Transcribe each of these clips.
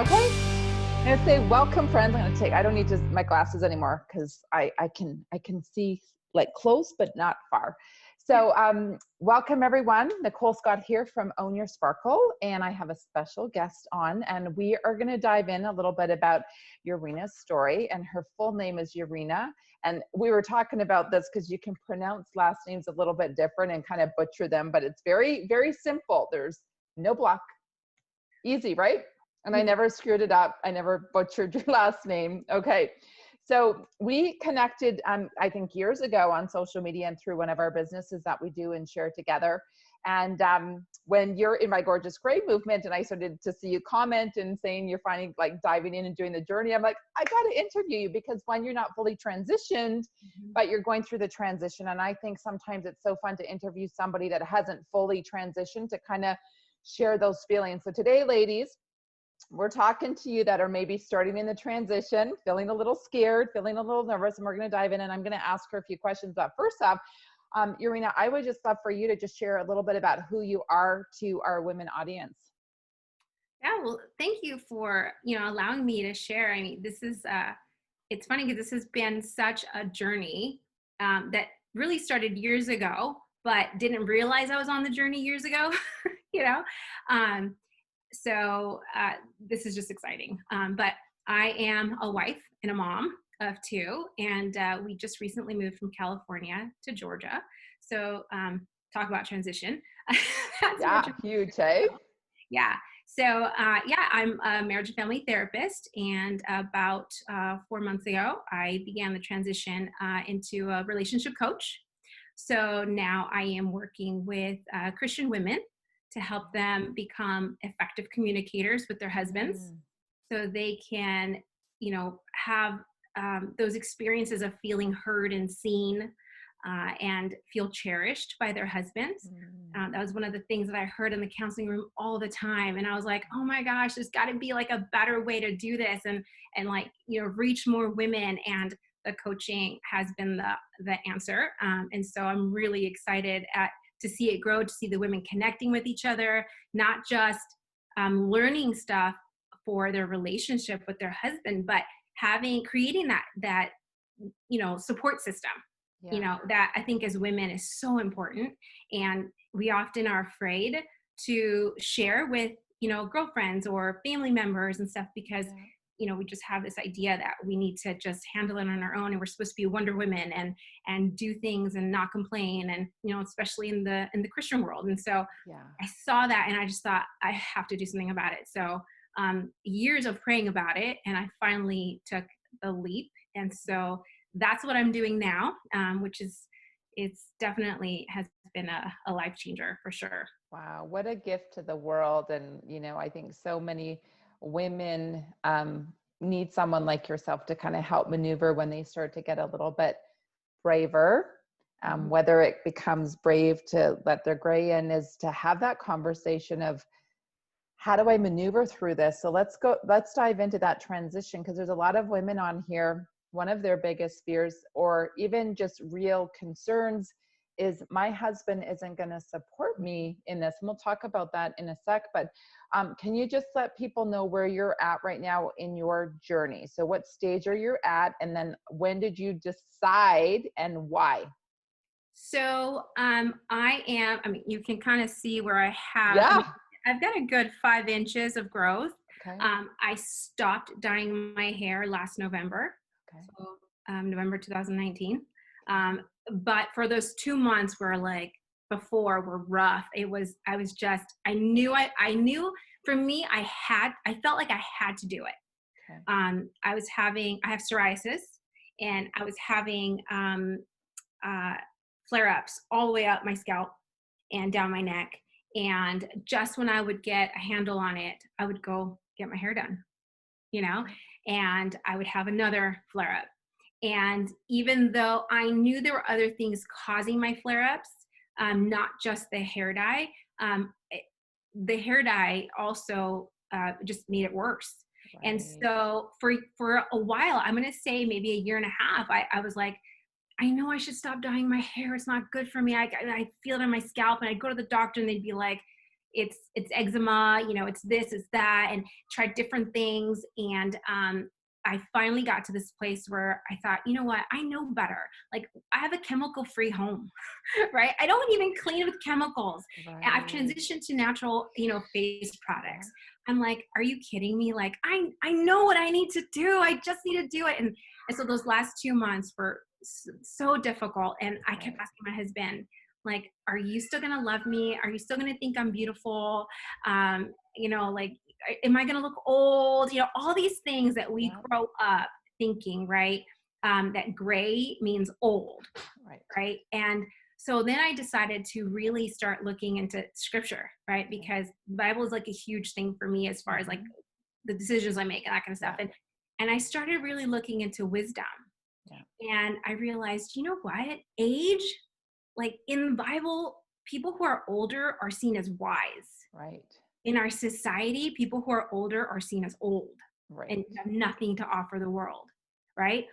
Okay. I'm gonna say welcome, friends. I don't need to my glasses anymore because I can see like close but not far. So welcome everyone. Nicole Scott here from Own Your Sparkle, and I have a special guest on, and we are gonna dive in a little bit about Yerina's story, and her full name is Yerina. And we were talking about this because you can pronounce last names a little bit different and kind of butcher them, but it's very, very simple. There's no block. Easy, right? And I never screwed it up. I never butchered your last name. Okay. So we connected, I think years ago on social media and through one of our businesses that we do and share together. And when you're in my Gorgeous Gray movement and I started to see you comment and saying you're finding like diving in and doing the journey, I'm like, I got to interview you because when you're not fully transitioned, but you're going through the transition. And I think sometimes it's so fun to interview somebody that hasn't fully transitioned to kind of share those feelings. So today, ladies, we're talking to you that are maybe starting in the transition, feeling a little scared, feeling a little nervous, and we're going to dive in and I'm going to ask her a few questions. But first off, Yerina, I would just love for you to just share a little bit about who you are to our women audience. Yeah, well, thank you for, allowing me to share. I mean, this is, it's funny because this has been such a journey that really started years ago, but didn't realize I was on the journey years ago, you know? Um, so this is just exciting. But I am a wife and a mom of two, and we just recently moved from California to Georgia. So talk about transition. Yeah, huge, hey? Yeah. So I'm a marriage and family therapist, and about 4 months ago, I began the transition into a relationship coach. So now I am working with Christian women to help them become effective communicators with their husbands so they can, have those experiences of feeling heard and seen and feel cherished by their husbands. That was one of the things that I heard in the counseling room all the time. And I was like, oh my gosh, there's got to be like a better way to do this and like, reach more women. And the coaching has been the answer. And so I'm really excited to see it grow, to see the women connecting with each other, not just learning stuff for their relationship with their husband, but creating that support system. That I think as women is so important. And we often are afraid to share with, girlfriends or family members and stuff because, we just have this idea that we need to just handle it on our own and we're supposed to be Wonder Women and do things and not complain. And, especially in the Christian world. And so I saw that and I just thought I have to do something about it. So years of praying about it. And I finally took the leap. And so that's what I'm doing now, which is, it's definitely has been a life changer for sure. Wow, what a gift to the world. And, I think so many women need someone like yourself to kind of help maneuver when they start to get a little bit braver. Whether it becomes brave to let their gray in is to have that conversation of how do I maneuver through this? So let's dive into that transition because there's a lot of women on here. One of their biggest fears or even just real concerns is my husband isn't going to support me in this. And we'll talk about that in a sec, but can you just let people know where you're at right now in your journey? So what stage are you at? And then when did you decide and why? So you can kind of see where Yeah. I've got a good 5 inches of growth. Okay. I stopped dyeing my hair last November. Okay. So November 2019. But for those 2 months were were rough. I knew for me, I felt like I had to do it. Okay. I have psoriasis and I was having flare-ups all the way up my scalp and down my neck. And just when I would get a handle on it, I would go get my hair done, and I would have another flare-up. And even though I knew there were other things causing my flare-ups, not just the hair dye, the hair dye also just made it worse. Right. And so for a while, I'm going to say maybe a year and a half, I was like, I know I should stop dyeing my hair. It's not good for me. I feel it on my scalp, and I'd go to the doctor and they'd be like, it's eczema, you know, it's this, it's that, and tried different things. And I finally got to this place where I thought, you know what, I know better. Like, I have a chemical-free home, right? I don't even clean with chemicals. And I've Right. transitioned to natural, you know, face Yeah. products. I'm like, are you kidding me? Like, I know what I need to do. I just need to do it. And so those last 2 months were so difficult. And I kept Right. asking my husband, like, are you still gonna love me? Are you still gonna think I'm beautiful? You know, like, am I gonna look old? You know, all these things that we Yeah. grow up thinking, right? That gray means old, Right. right? And so then I decided to really start looking into scripture, right? Yeah. Because the Bible is like a huge thing for me as far as like Mhm. the decisions I make and that kind of stuff. Yeah. And I started really looking into wisdom. Yeah. And I realized, you know what? Age, like in the Bible, people who are older are seen as wise. Right. In our society, people who are older are seen as old and Right. have nothing to offer the world, right?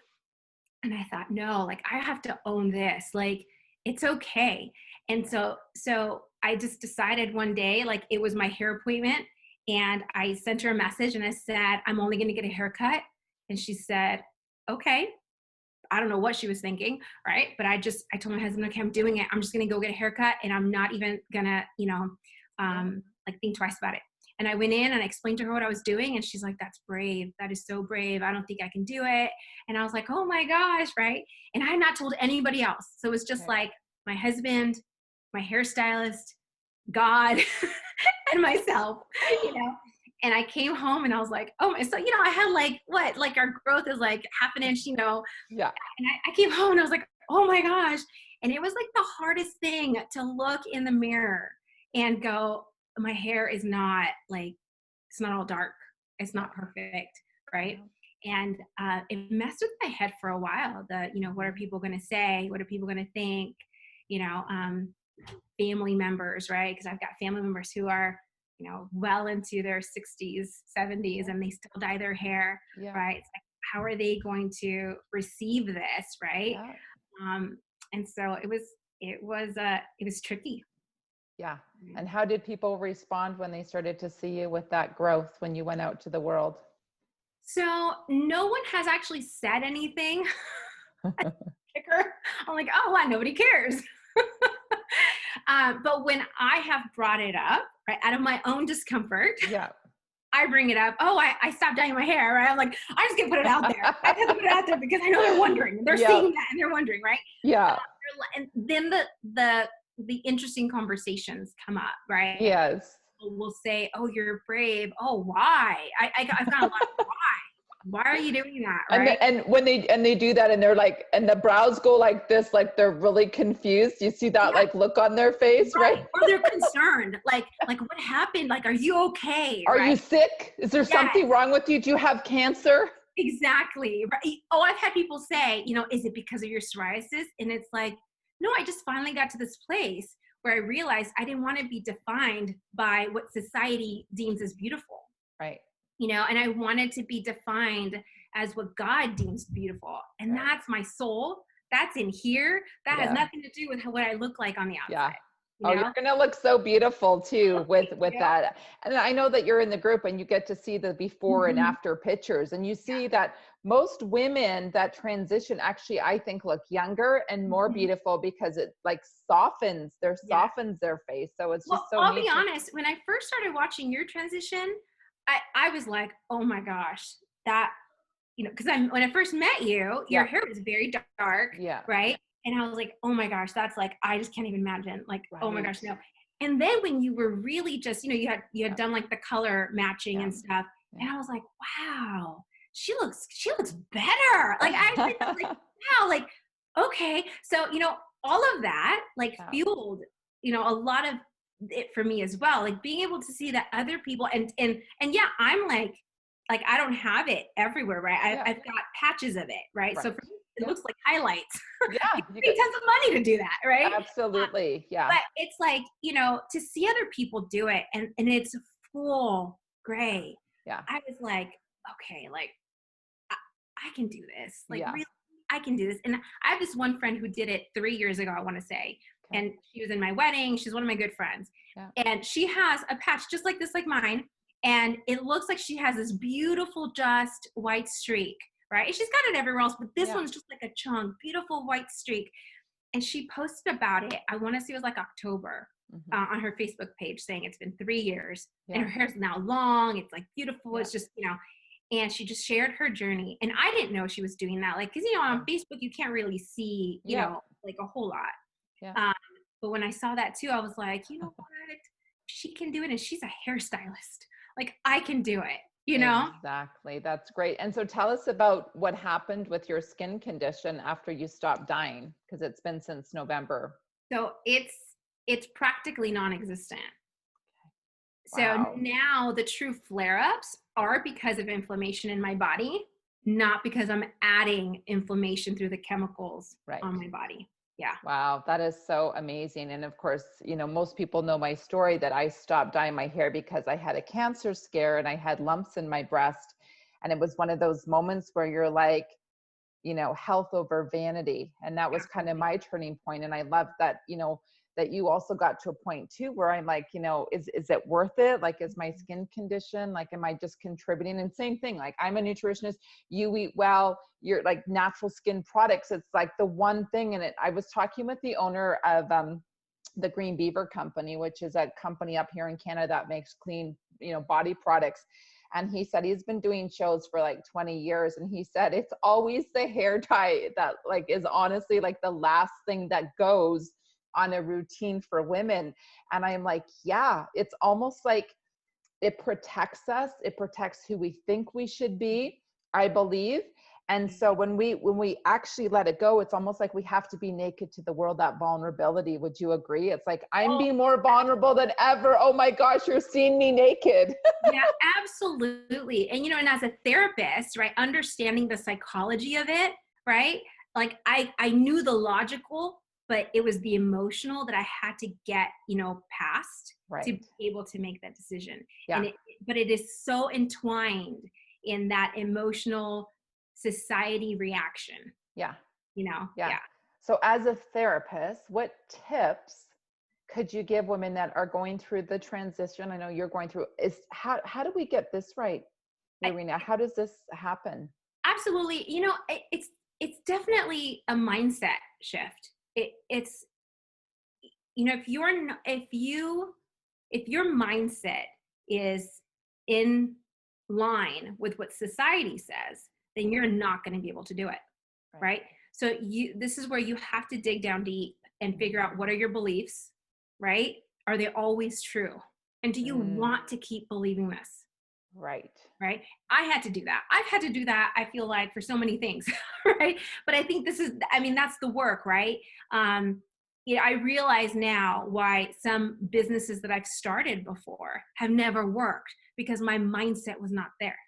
And I thought, no, like, I have to own this. Like, it's okay. And Right. so I just decided one day, like, it was my hair appointment, and I sent her a message and I said, I'm only going to get a haircut. And she said, okay. I don't know what she was thinking, right? But I told my husband, okay, I'm doing it. I'm just gonna go get a haircut, and I'm not even gonna, you know, Yeah. like, think twice about it. And I went in and I explained to her what I was doing, and she's like, "That's brave. That is so brave. I don't think I can do it." And I was like, "Oh my gosh!" Right? And I had not told anybody else, so it was just Okay. like my husband, my hairstylist, God, and myself, you know. And I came home and I was like, oh, so, you know, I had like, what, like, our growth is like half an inch, you know. Yeah. And I came home and I was like, oh my gosh. And it was like the hardest thing to look in the mirror and go, my hair is not like, it's not all dark. It's Yeah. not perfect. Right. Yeah. And it messed with my head for a while. You know, what are Mhm. people going to say? What are people going to think? You know, family members, right? Because I've got family members who are, you know, well into their 60s, 70s, Yeah. and they still dye their hair, Yeah. right? It's like, how are they going to receive this, right? Yeah. Um, and so it was tricky. Yeah. And how did people respond when they started to see you with that growth when you went out to the world? So no one has actually said anything. Kicker. I'm like, oh, wow, nobody cares. But when I have brought it up, right, out of my own discomfort, Yeah. I bring it up. Oh, I stopped dyeing my hair, right? I'm like, I'm just gonna put it out there. I have to put it out there because I know they're wondering. They're Yeah. seeing that and they're wondering, right? Yeah. And then the interesting conversations come up, right? Yes. People will say, "Oh, you're brave. Oh, why?" I've got a lot of why. Why are you doing that, right? And when they do that and they're like, and the brows go like this, like they're really confused. You see that Yeah, like look on their face, right. right? Or they're concerned, like what happened? Like, are you okay, Are right? you sick? Is there Yes. something wrong with you? Do you have cancer? Exactly. Right. Oh, I've had people say, you know, is it because of your psoriasis? And it's like, no, I just finally got to this place where I realized I didn't want to be defined by what society deems as beautiful, Right. you know, and I wanted to be defined as what God deems beautiful. And Right. that's my soul. That's in here. That has Yeah. nothing to do with what I look like on the Yeah. outside, you Oh, you're know? gonna look so beautiful too Thank with you. that. And I know that you're in the group and you get to see the before and Mhm. after pictures, and you Yeah. see that most women that transition actually, I think, look younger and more Mhm. beautiful because it like Yeah. softens their face. So it's Well, just so I'll be neat to. honest, when I first started watching your transition, I was like, oh my gosh, that, you know, because when I first met you, your Yeah. hair was very dark, Yeah. right? And I was like, oh my gosh, that's like, I just can't even imagine. Like, oh my gosh, Right. no. And then when you were really just, you know, you had Yeah. done like the color matching Yeah. and stuff, and Yeah. I was like, wow, she looks better. Like, I actually thought, like, wow, like, okay. So, you know, all of that like Yeah. fueled, you know, a lot of it for me as well. Like, being able to see that other people and yeah, I'm like, I don't have it everywhere, right? Yeah. I've got patches of it, right? So Right. for me, it Yeah. looks like highlights. Yeah. It You takes get tons of money to do that, right? absolutely. Yeah. But it's like, you know, to see other people do it and it's full gray. Yeah. I was like, okay, like, I, I can do this. Like, Yeah. really, I can do this. And I have this one friend who did it 3 years ago, I want to say. Okay. And she was in my wedding. She's one of my good friends. Yeah. And she has a patch just like this, like mine. And it looks like she has this beautiful, just white streak, right? And she's got it everywhere else, but this Yeah. one's just like a chunk, beautiful white streak. And she posted about it. I want to say it was like October on her Facebook page saying it's been 3 years and her hair's now long. It's like beautiful. It's just, and she just shared her journey. And I didn't know she was doing that. Like, cause on Facebook, you can't really see, like a whole lot. Yeah. But when I saw that too, I was like, you know what? She can do it. And she's a hairstylist. Like I can do it, Exactly. That's great. And so tell us about what happened with your skin condition after you stopped dyeing, because it's been since November. So it's practically non-existent. Wow. So now the true flare-ups are because of inflammation in my body, not because I'm adding inflammation through the chemicals on my body. Yeah. Wow. That is so amazing. And of course, most people know my story that I stopped dyeing my hair because I had a cancer scare and I had lumps in my breast. And it was one of those moments where you're like, health over vanity. And that was kind of my turning point. And I love that, that you also got to a point too, where I'm like, is it worth it? Like, is my skin condition, like, am I just contributing? And same thing, like I'm a nutritionist, you eat well, you're like natural skin products. It's like the one thing. And I was talking with the owner of the Green Beaver Company, which is a company up here in Canada that makes clean, body products. And he said he's been doing shows for like 20 years. And he said, it's always the hair dye that like is honestly like the last thing that goes on a routine for women. And I'm like, yeah, it's almost like it protects us. It protects who we think we should be, I believe. And so when we actually let it go, it's almost like we have to be naked to the world, that vulnerability. Would you agree? It's like, I'm being more vulnerable than ever. Oh my gosh, you're seeing me naked. Yeah, absolutely. And, and as a therapist, right, understanding the psychology of it, right? Like I knew the logical, but it was the emotional that I had to get, past to be able to make that decision. Yeah. But it is so entwined in that emotional society reaction. Yeah. Yeah. So as a therapist, what tips could you give women that are going through the transition? I know you're going through, how do we get this right, Yerina? How does this happen? Absolutely. It's definitely a mindset shift. It's if your mindset is in line with what society says, then you're not going to be able to do it. Right? So this is where you have to dig down deep and figure out, what are your beliefs, right? Are they always true? And do you want to keep believing this? Right. I had to do that. I've had to do that, I feel like, for so many things, right? But I think that's the work, right? I realize now why some businesses that I've started before have never worked, because my mindset was not there.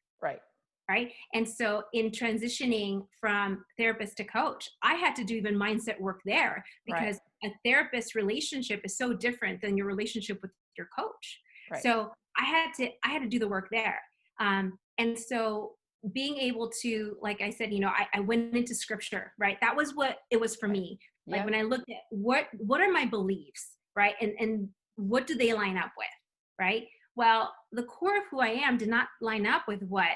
Right. And so in transitioning from therapist to coach, I had to do even mindset work there, because a therapist relationship is so different than your relationship with your coach. So I had to do the work there. And so being able to, like I said, I went into scripture, right? That was what it was for me. Like when I looked at what are my beliefs, right? And what do they line up with, right? Well, the core of who I am did not line up with what,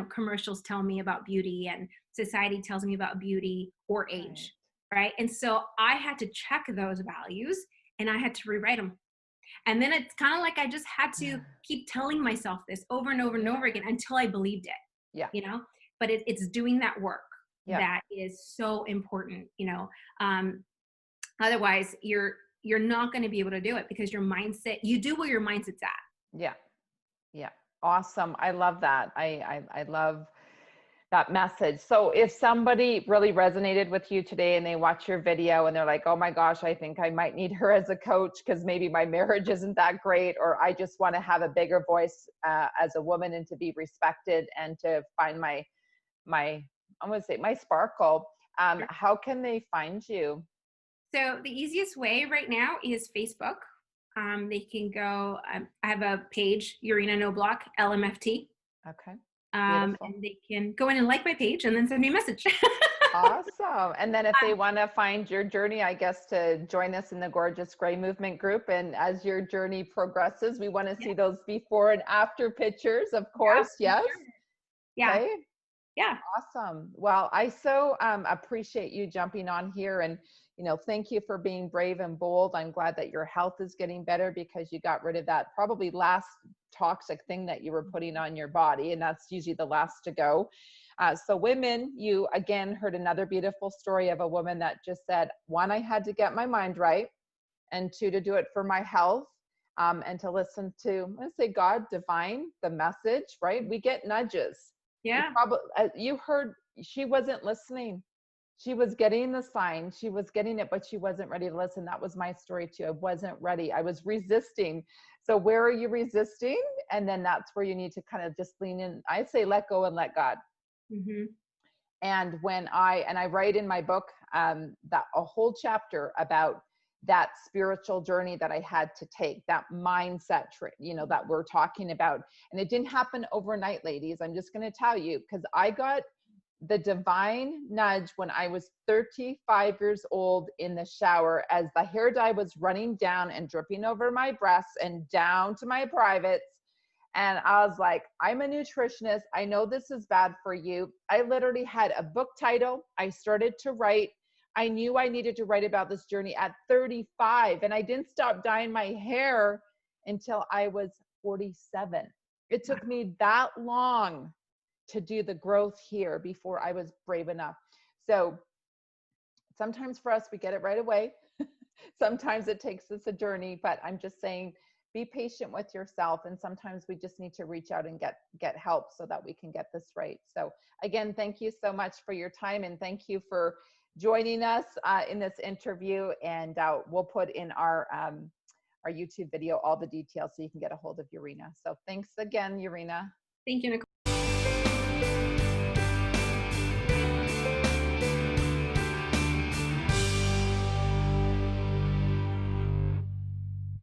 commercials tell me about beauty and society tells me about beauty or age, right? And so I had to check those values and I had to rewrite them. And then it's kind of like I just had to keep telling myself this over and over and over again until I believed it, but it's doing that work that is so important, otherwise you're not going to be able to do it, because your mindset, you do where your mindset's at. Yeah. Awesome. I love that. I love that message. So if somebody really resonated with you today and they watch your video and they're like, oh my gosh, I think I might need her as a coach because maybe my marriage isn't that great, or I just want to have a bigger voice as a woman and to be respected and to find my I'm going to say my sparkle. How can they find you? So the easiest way right now is Facebook. They can go, I have a page, Yerina Knoblock, LMFT. Okay. And they can go in and like my page and then send me a message. Awesome. And then if they want to find your journey, I guess, to join us in the Gorgeous Gray Movement group. And as your journey progresses, we want to Yeah, see those before and after pictures, of yeah, course. for Yes. sure. Yeah, Okay. yeah, Awesome. Well, I so appreciate you jumping on here, and thank you for being brave and bold. I'm glad that your health is getting better because you got rid of that probably last toxic thing that you were putting on your body, and that's usually the last to go. So women, you again heard another beautiful story of a woman that just said, one, I had to get my mind right, and two, to do it for my health. And to listen to, let's say, God, divine, the message, right? We get nudges. yeah, You heard she wasn't listening. She was getting the sign. She was getting it, but she wasn't ready to listen. That was my story too. I wasn't ready. I was resisting. So where are you resisting? And then that's where you need to kind of just lean in. I say, let go and let God. hmm, And I write in my book that a whole chapter about that spiritual journey that I had to take, that mindset, that we're talking about. And it didn't happen overnight, ladies. I'm just going to tell you, because I got the divine nudge when I was 35 years old in the shower, as the hair dye was running down and dripping over my breasts and down to my privates. And I was like, I'm a nutritionist. I know this is bad for you. I literally had a book title. I started to write. I knew I needed to write about this journey at 35. And I didn't stop dyeing my hair until I was 47. It took me that long to do the growth here before I was brave enough. So sometimes for us, we get it right away. Sometimes it takes us a journey, but I'm just saying, be patient with yourself. And sometimes we just need to reach out and get help so that we can get this right. So again, thank you so much for your time, and thank you for joining us in this interview. And we'll put in our YouTube video all the details so you can get a hold of Yerina. So thanks again, Yerina. thank you, Nicole.